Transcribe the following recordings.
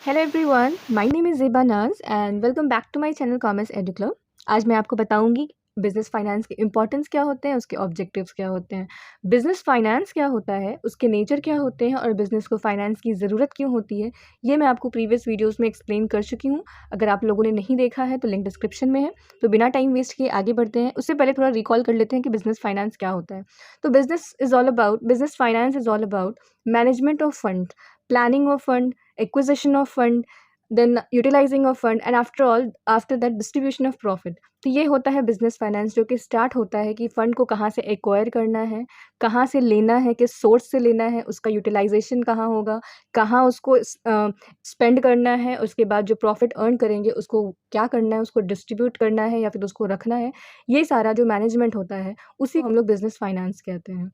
Hello everyone, my name is Zeba Naaz and welcome back to my channel commerce edu club. आज मैं आपको बताऊंगी business finance के importance क्या होते हैं, उसके ऑब्जेक्टिव्स क्या होते हैं, बिजनेस फाइनेंस क्या होता है, उसके नेचर क्या होते हैं और बिजनेस को फाइनेंस की ज़रूरत क्यों होती है। ये मैं आपको प्रीवियस वीडियोस में एक्सप्लेन कर चुकी हूँ। अगर आप लोगों ने नहीं देखा है तो लिंक डिस्क्रिप्शन में है। तो बिना टाइम वेस्ट किए आगे बढ़ते हैं। उससे पहले थोड़ा रिकॉल कर लेते हैं कि बिजनेस फाइनेंस क्या होता है। तो business finance is all about management of fund, planning of fund, acquisition of fund, then utilising of fund and after that distribution of profit. तो ये होता है बिजनेस फाइनेंस, जो कि स्टार्ट होता है कि फंड को कहाँ से एक्वायर करना है, कहाँ से लेना है, किस सोर्स से लेना है, उसका यूटिलाइजेशन कहाँ होगा, कहाँ उसको स्पेंड करना है, उसके बाद जो प्रॉफिट अर्न करेंगे उसको क्या करना है, उसको डिस्ट्रीब्यूट करना है या फिर उसको रखना है। ये सारा जो मैनेजमेंट होता है उसी को हम लोग बिजनेस फाइनेंस कहते हैं।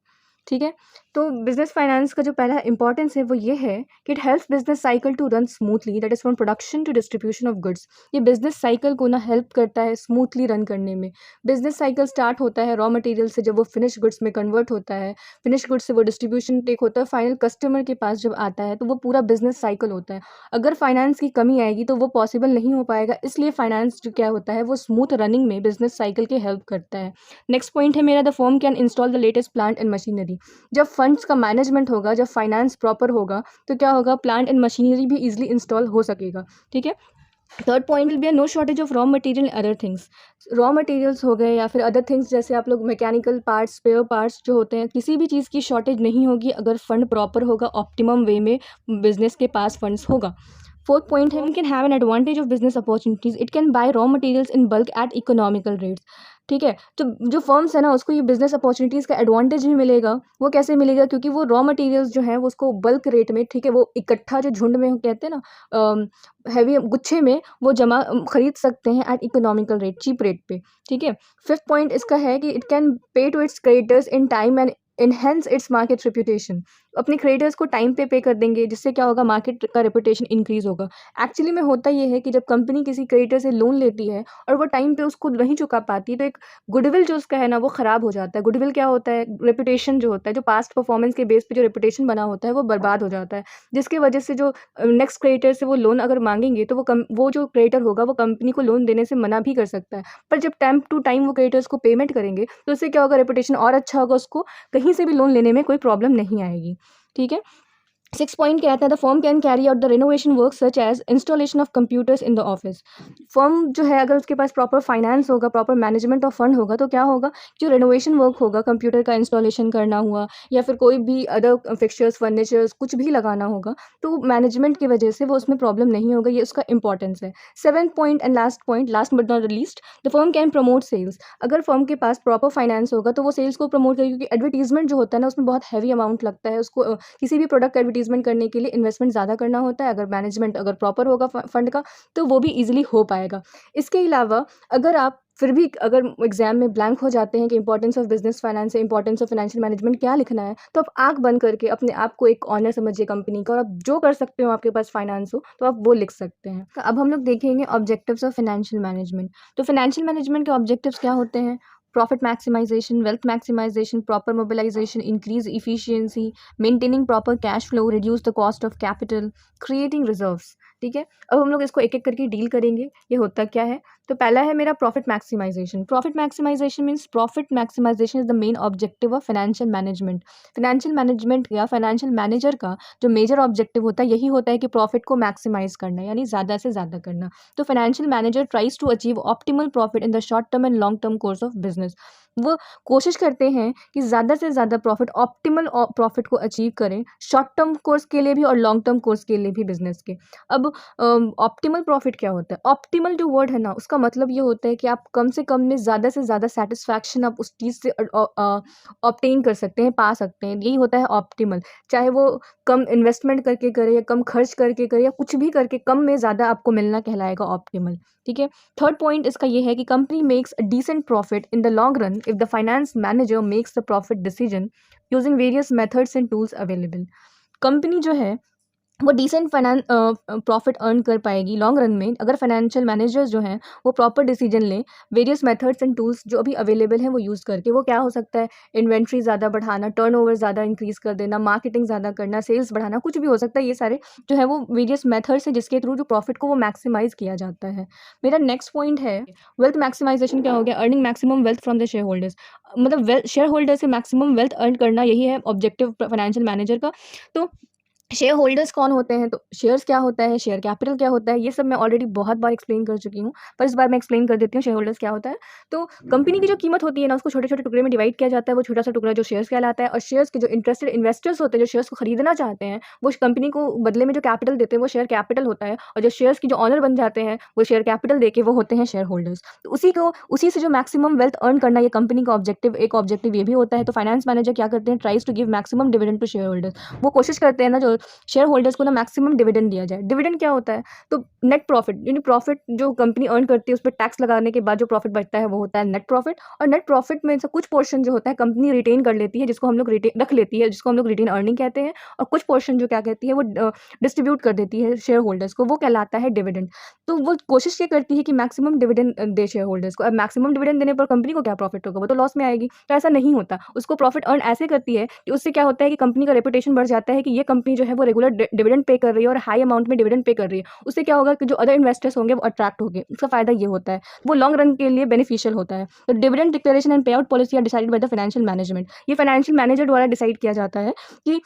ठीक है। तो बिजनेस फाइनेंस का जो पहला इंपॉर्टेंस है वो ये है कि it helps business cycle to run smoothly, that is from production to distribution of goods. ये बिजनेस साइकिल को ना हेल्प करता है स्मूथली रन करने में। बिजनेस साइकिल स्टार्ट होता है रॉ मटेरियल से, जब वो फिनिश गुड्स में कन्वर्ट होता है, फिनिश गुड्स से वो डिस्ट्रीब्यूशन टेक होता है, फाइनल कस्टमर के पास जब आता है, तो वो पूरा बिजनेस साइकिल होता है। अगर फाइनेंस की कमी आएगी तो वो पॉसिबल नहीं हो पाएगा, इसलिए फाइनेंस जो क्या होता है वो स्मूथ रनिंग में बिजनेस साइकिल के हेल्प करता है। नेक्स्ट पॉइंट है मेरा, the firm can install the latest plant and machinery. जब फंड्स का मैनेजमेंट होगा, जब फाइनेंस प्रॉपर होगा, तो क्या होगा, प्लांट एंड मशीनरी भी इजीली इंस्टॉल हो सकेगा। ठीक है। Third point will be no shortage of raw material other things. Raw materials हो गए या फिर अदर थिंग्स, जैसे आप लोग मैकेनिकल पार्ट्स, स्पेयर पार्ट्स जो होते हैं, किसी भी चीज़ की शॉर्टेज नहीं होगी अगर फंड प्रॉपर होगा, ऑप्टिमम वे में बिजनेस के पास फंड्स होगा। फोर्थ पॉइंट है, we can have an advantage of business opportunities, it can buy raw materials in bulk at economical rates. ठीक है। तो जो फर्म्स है ना, उसको ये बिजनेस अपॉर्चुनिटीज़ का एडवांटेज भी मिलेगा। वो कैसे मिलेगा, क्योंकि वो रॉ मटेरियल्स जो हैं वो उसको बल्क रेट में, ठीक है, वो इकट्ठा जो झुंड में कहते हैं ना, हैवी गुच्छे में वो जमा खरीद सकते हैं at economical rate, cheap rate पे। ठीक है। फिफ्थ पॉइंट इसका है कि it can pay to its creditors in time and enhance its market reputation. अपने क्रेडिटर्स को टाइम पे कर देंगे, जिससे क्या होगा, मार्केट का रेपुटेशन इंक्रीज होगा। एक्चुअली में होता ये है कि जब कंपनी किसी क्रेडिटर से लोन लेती है और वो टाइम पे उसको नहीं चुका पाती, तो एक गुडविल जो उसका है ना वो ख़राब हो जाता है। गुडविल क्या होता है, रेपुटेशन जो होता है, जो पास्ट परफॉर्मेंस के बेस पे जो रेपुटेशन बना होता है वो बर्बाद हो जाता है, जिसकी वजह से जो नेक्स्ट क्रेडिटर से वो लोन अगर मांगेंगे तो वो जो क्रेडिटर होगा वो कंपनी को लोन देने से मना भी कर सकता है। पर जब टाइम टू टाइम वो क्रेडिटर्स को पेमेंट करेंगे तो उससे क्या होगा, रेपुटेशन और अच्छा होगा, उसको कहीं से भी लोन लेने में कोई प्रॉब्लम नहीं आएगी। ठीक है। सिक्स पॉइंट कहता है, the firm can carry out the renovation work such as installation of computers in the office. Firm जो है, अगर उसके पास प्रॉपर फाइनेंस होगा, प्रॉपर मैनेजमेंट ऑफ फंड होगा, तो क्या होगा, जो रिनोवेशन वर्क होगा, कंप्यूटर का इंस्टॉलेशन करना हुआ या फिर कोई भी अदर फिक्सचर्स, फर्नीचर्स कुछ भी लगाना होगा, तो मैनेजमेंट की वजह से वो उसमें प्रॉब्लम नहीं होगा। ये उसका इंपॉर्टेंस है। Seventh point and last point, last but not least, the firm can promote sales. अगर फर्म के पास प्रॉपर फाइनेंस होगा तो वो सेल्स को प्रमोट करेगी, क्योंकि एडवर्टीजमेंट जो होता है ना उसमें बहुत हैवी अमाउंट लगता है। उसको किसी भी प्रोडक्ट का एडवर्टीजमेंट करने के लिए इन्वेस्टमेंट ज़्यादा करना होता है। अगर मैनेजमेंट अगर प्रॉपर होगा फंड का, तो वो भी इजीली हो पाएगा। इसके अलावा अगर आप फिर भी अगर एग्जाम में ब्लैंक हो जाते हैं कि इंपॉर्टेंस ऑफ बिजनेस फाइनेंस है, इंपॉर्टेंस ऑफ फाइनेंशियल मैनेजमेंट क्या लिखना है, तो आप आंख बंद करके अपने आप को एक ऑनर समझिए कंपनी का, और आप जो कर सकते हो, आपके पास फाइनेंस हो तो आप वो लिख सकते हैं। अब हम लोग देखेंगे ऑब्जेक्टिव्स ऑफ फाइनेंशियल मैनेजमेंट। तो फाइनेंशियल मैनेजमेंट के ऑब्जेक्टिव्स क्या होते हैं? Profit maximisation, wealth maximisation, proper mobilisation, increase efficiency, maintaining proper cash flow, reduce the cost of capital, creating reserves. ठीक है। अब हम लोग इसको एक एक करके डील करेंगे, ये होता क्या है। तो पहला है मेरा profit maximisation. Profit maximisation means profit maximisation is the main objective of financial management. Financial management या फाइनेंशियल मैनेजर का जो मेजर ऑब्जेक्टिव होता है यही होता है कि प्रॉफिट को मैक्सिमाइज करना, यानी ज़्यादा से ज़्यादा करना। तो financial manager tries to achieve optimal profit in the short term and long term course of business. वो कोशिश करते हैं कि ज़्यादा से ज़्यादा प्रॉफिट, ऑप्टिमल प्रॉफिट को अचीव करें, शॉर्ट टर्म कोर्स के लिए भी और लॉन्ग टर्म कोर्स के लिए भी बिजनेस के। अब ऑप्टिमल प्रॉफिट क्या होता है? ऑप्टिमल जो वर्ड है ना, उसका मतलब ये होता है कि आप कम से कम में ज़्यादा से ज़्यादा सेटिस्फैक्शन आप उस चीज़ से ऑब्टेन कर सकते हैं, पा सकते हैं, यही होता है ऑप्टिमल। चाहे वो कम इन्वेस्टमेंट करके करे या कम खर्च करके करे या कुछ भी करके, कम में ज़्यादा आपको मिलना कहलाएगा ऑप्टिमल। ठीक है। थर्ड पॉइंट इसका ये है कि company makes a decent profit in the long run if the finance manager makes the profit decision using various methods and tools available. Company जो है वो डिसेंट प्रॉफिट अर्न कर पाएगी लॉन्ग रन में अगर फाइनेंशियल मैनेजर्स जो हैं वो प्रॉपर डिसीजन लें, वेरियस मेथड्स एंड टूल्स जो अभी अवेलेबल हैं वो यूज़ करके। वो क्या हो सकता है, इन्वेंट्री ज़्यादा बढ़ाना, टर्नओवर ज़्यादा इंक्रीज़ कर देना, मार्केटिंग ज़्यादा करना, सेल्स बढ़ाना, कुछ भी हो सकता है। ये सारे जो है वो वेरियस मेथड्स हैं जिसके थ्रू जो प्रॉफिट को वो मैक्सिमाइज़ किया जाता है। मेरा नेक्स्ट पॉइंट है वेल्थ मैक्सिमाइजेशन। क्या हो गया, earning maximum wealth from the share holders. मतलब शेयर होल्डर से मैक्सिमम वेल्थ अर्न करना, यही है ऑब्जेक्टिव फाइनेंशियल मैनेजर का। तो शेयर होल्डर्स कौन होते हैं, तो शेयर्स क्या होता है, शेयर कैपिटल क्या होता है, ये सब मैं ऑलरेडी बहुत बार एक्सप्लेन कर चुकी हूँ, पर इस बार मैं एक्सप्लेन कर देती हूँ शेयर होल्डर्स क्या होता है। तो कंपनी की जो कीमत होती है ना, उसको छोटे छोटे टुकड़े में डिवाइड किया जाता है। वो छोटा सा टुकड़ा जो शेयर्स कहलाता है, और शेयर्स के जो इंटरेस्टेड इन्वेस्टर्स होते हैं, जो शेयर्स को खरीदना चाहते हैं, वो कंपनी को बदले में जो कैपिटल देते हैं वो शेयर कैपिटल होता है। और जो शेयर्स की जो ऑनर बन जाते हैं वो शेयर कैपिटल देके वो होते हैं शेयर होल्डर्स। तो उसी से जो मैक्सिमम वेल्थ अर्न करना, ये कंपनी का ऑब्जेक्टिव, एक ऑब्जेक्टिव ये भी होता है। तो फाइनेंस मैनेजर क्या करते हैं, tries to give maximum dividend to share holders. वो कोशिश करते हैं ना जो शेयर होल्डर्स को ना मैक्सिमम डिविडेंड दिया जाए। डिविडेंड क्या होता है, तो नेट प्रॉफिट, यानी प्रॉफिट जो कंपनी अर्न करती है उस पर टैक्स लगाने के बाद जो प्रॉफिट बचता है वो होता है नेट प्रॉफिट। और नेट प्रॉफिट में से कुछ पोर्शन जो होता है कंपनी रिटेन कर लेती है, जिसको हम लोग रिटेन रख लेती है, जिसको हम लोग रिटेन अर्निंग कहते हैं। और कुछ पोर्शन जो क्या कहती है वो डिस्ट्रीब्यूट कर देती है शेयर होल्डर्स को, वो कहलाता है डिविडेंड। तो वो कोशिश ये करती है कि मैक्सिमम डिविडेंड दे शेयर होल्डर्स को। अब मैक्सिमम डिविडेंड देने पर कंपनी को क्या प्रॉफिट होगा, वो तो लॉस में आएगी। तो ऐसा नहीं होता, उसको प्रॉफिट अर्न ऐसे करती है कि उससे क्या होता है कि कंपनी का रेपुटेशन बढ़ जाता है कि ये कंपनी जो है वो रेगुलर डिविडेंड पे कर रही है और हाई अमाउंट में डिविडेंड पे कर रही है। उससे क्या होगा कि जो अदर इन्वेस्टर्स होंगे वो अट्रैक्ट होंगे, उसका फायदा ये होता है, वो लॉन्ग रन के लिए बेनिफिशियल होता है। तो dividend declaration and pay out policy are decided by the financial management. ये फाइनेंशियल मैनेजर द्वारा डिसाइड किया जाता है कि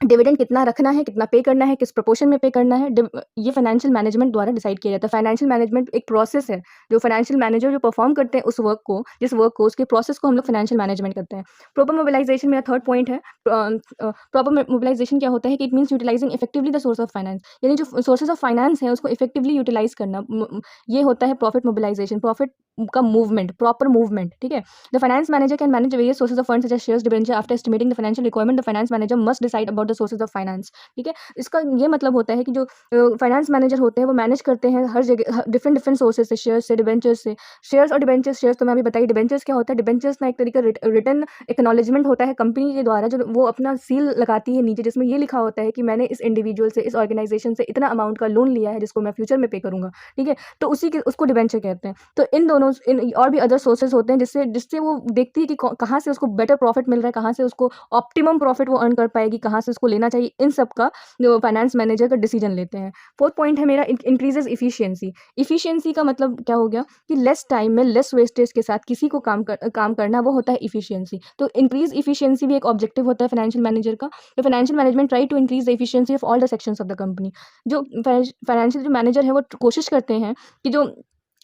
डिविडेंड कितना रखना है, कितना पे करना है, किस प्रोपोर्शन में पे करना है। ये फाइनेंशियल मैनेजमेंट द्वारा डिसाइड किया जाता है। फाइनेंशियल मैनेजमेंट एक प्रोसेस है, जो फाइनेंशियल मैनेजर जो परफॉर्म करते हैं उस वर्क को, जिस वर्क को, उसके प्रोसेस को हम लोग फाइनेंशियल मैनेजमेंट करते हैं। प्रॉपर मोबिलाइजेशन मेरा थर्ड पॉइंट है। प्रॉपर मोबिलाइजेशन क्या होता है कि it means utilising effectively the source of finance, यानी जो सोर्सेज ऑफ फाइनेंस है उसको इफेक्टिवली यूटिलाइज करना, ये होता है प्रॉफिट मोबिलाइजेशन, प्रॉफिट का मूवमेंट, प्रॉपर मूवमेंट। ठीक है, the finance manager can manage various sources of funds such as shares, debenture. After estimating the financial requirement the finance manager must decide about the sources of finance. ठीक है, इसका ये मतलब होता है कि जो फाइनेंस मैनेजर होते हैं वो मैनेज करते हैं हर जगह डिफरेंट डिफरेंट सोर्सेज से, शेयर्स से, डिबेंचर्स से। शेयर्स और डिबेंचर्स, शेयर्स तो मैं अभी बताइए। डिबेंचर्स क्या होता है, डिबेंचर्स ना एक तरीका रिटर्न एक्नॉलेजमेंट होता है कंपनी के द्वारा, जो वो अपना सील लगाती है नीचे, जिसमें ये लिखा होता है कि मैंने इस इंडिविजुअल से, इस ऑर्गेनाइजेशन से इतना अमाउंट का लोन लिया है जिसको मैं फ्यूचर में पे करूंगा। ठीक है, तो उसी के उसको डिबेंचर कहते हैं। तो इन दोनों और भी अदर सोर्सेज होते हैं जिससे जिससे वो देखती है कि कहाँ से उसको बेटर प्रॉफिट मिल रहा है, कहाँ से उसको ऑप्टिमम प्रॉफिट वो अर्न कर पाएगी, कहाँ से उसको लेना चाहिए। इन सब का जो फाइनेंस मैनेजर का डिसीजन लेते हैं। फोर्थ पॉइंट है मेरा इंक्रीजेस इफिशियंसी। इफिशियंसी का मतलब क्या हो गया कि लेस टाइम में लेस वेस्टेज के साथ किसी को काम करना, वो होता है इफिशियंसी। तो इंक्रीज इफिशियंसी भी एक ऑब्जेक्टिव होता है फाइनेंशियल मैनेजर का। तो financial management try to increase the efficiency of all the sections of the company. जो फाइनेंशियल जो मैनेजर है वो कोशिश करते हैं कि जो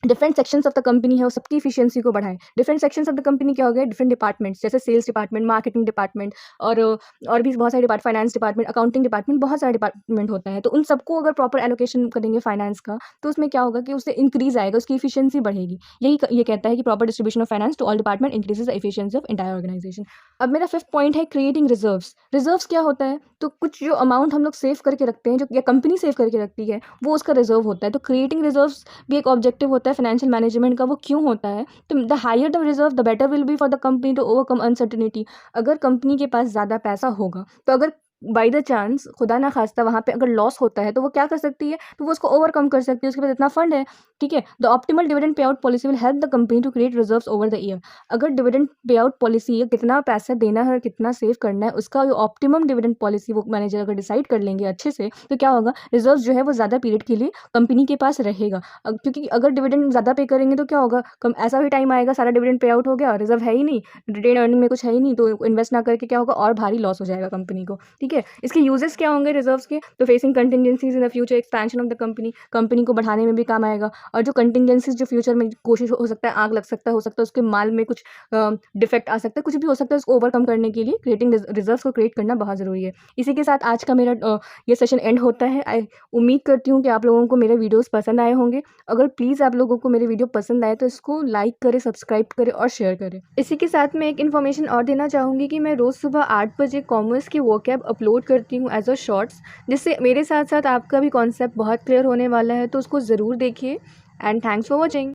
different sections of the company है वो सबकी इफिशियंसी को बढ़ाएं। Different sections of the company क्या हो गए, डिफरेंट डिपार्टमेंट्स, जैसे सेल्स डिपार्टमेंट, मार्केटिंग डिपार्टमेंट, और भी बहुत सारे department, finance department, accounting department, बहुत सारे डिपार्टमेंट होता है। तो उन सबको अगर प्रॉपर एलोकेशन करेंगे फाइनेंस का, तो उसमें क्या होगा कि उससे इंक्रीज आएगा, उसकी इफिशियंसी बढ़ेगी। ये कहता है कि proper distribution of finance to all department increases the efficiency of entire organisation. अब मेरा फिफ्थ पॉइंट है क्रिएटिंग रिजर्व्स। रिजर्व्स क्या होता है, तो कुछ जो अमाउंट हम लोग सेव करके रखते हैं, जो या कंपनी सेव करके रखती है, वो उसका रिजर्व होता है। तो क्रिएटिंग रिजर्व्स भी एक ऑब्जेक्टिव होता है फाइनेंशियल मैनेजमेंट का। वो क्यों होता है, तो the higher the reserve the better will be for the company to overcome uncertainty. अगर कंपनी के पास ज़्यादा पैसा होगा, तो अगर बाई द चांस खुदा ना खास्ता वहाँ पे अगर लॉस होता है, तो वो क्या कर सकती है, तो वो उसको ओवरकम कर सकती है, उसके पास इतना फंड है। ठीक है, the optimal dividend pay out policy will help the company to create reserves over the year. अगर डिविडेंड पे आउट पॉलिसी, कितना पैसा देना है, कितना सेव करना है, उसका ऑप्टिमम डिविडेंड पॉलिसी वो मैनेजर अगर डिसाइड कर लेंगे अच्छे से, तो क्या होगा, रिजर्व जो है वो ज़्यादा पीरियड के लिए कंपनी के पास रहेगा। क्योंकि अगर डिविडेंड ज़्यादा पे करेंगे तो क्या होगा, कम ऐसा भी टाइम आएगा सारा डिविडेंड पे आउट हो गया, रिजर्व है ही नहीं, रिटेन अर्निंग में कुछ है ही नहीं, तो इन्वेस्ट ना करके क्या होगा, और भारी लॉस हो जाएगा कंपनी को। ठीक है, इसके यूजेस क्या होंगे रिजर्व्स के, तो facing contingencies in the future expansion of the company को बढ़ाने में भी काम आएगा। और जो कंटिजेंसीज जो फ्यूचर में कोशिश हो सकता है, आग लग सकता है, हो सकता है उसके माल में कुछ डिफेक्ट आ सकता है, कुछ भी हो सकता है, उसको ओवरकम करने के लिए क्रिएटिंग रिजर्व्स को क्रिएट करना बहुत ज़रूरी है। इसी के साथ आज का मेरा ये सेशन एंड होता है। उम्मीद करती हूँ कि आप लोगों को मेरे वीडियोज़ पसंद आए होंगे। अगर प्लीज़ आप लोगों को मेरे वीडियो पसंद आए तो इसको लाइक करें, सब्सक्राइब करें और शेयर करें। इसी के साथ मैं एक इन्फॉर्मेशन और देना चाहूँगी कि मैं रोज़ सुबह 8 बजे कॉमर्स की वोकैब अपलोड करती हूँ एज अ शॉर्ट्स, जिससे मेरे साथ साथ आपका भी कॉन्सेप्ट बहुत क्लियर होने वाला है। तो उसको ज़रूर देखिए एंड थैंक्स फॉर वॉचिंग।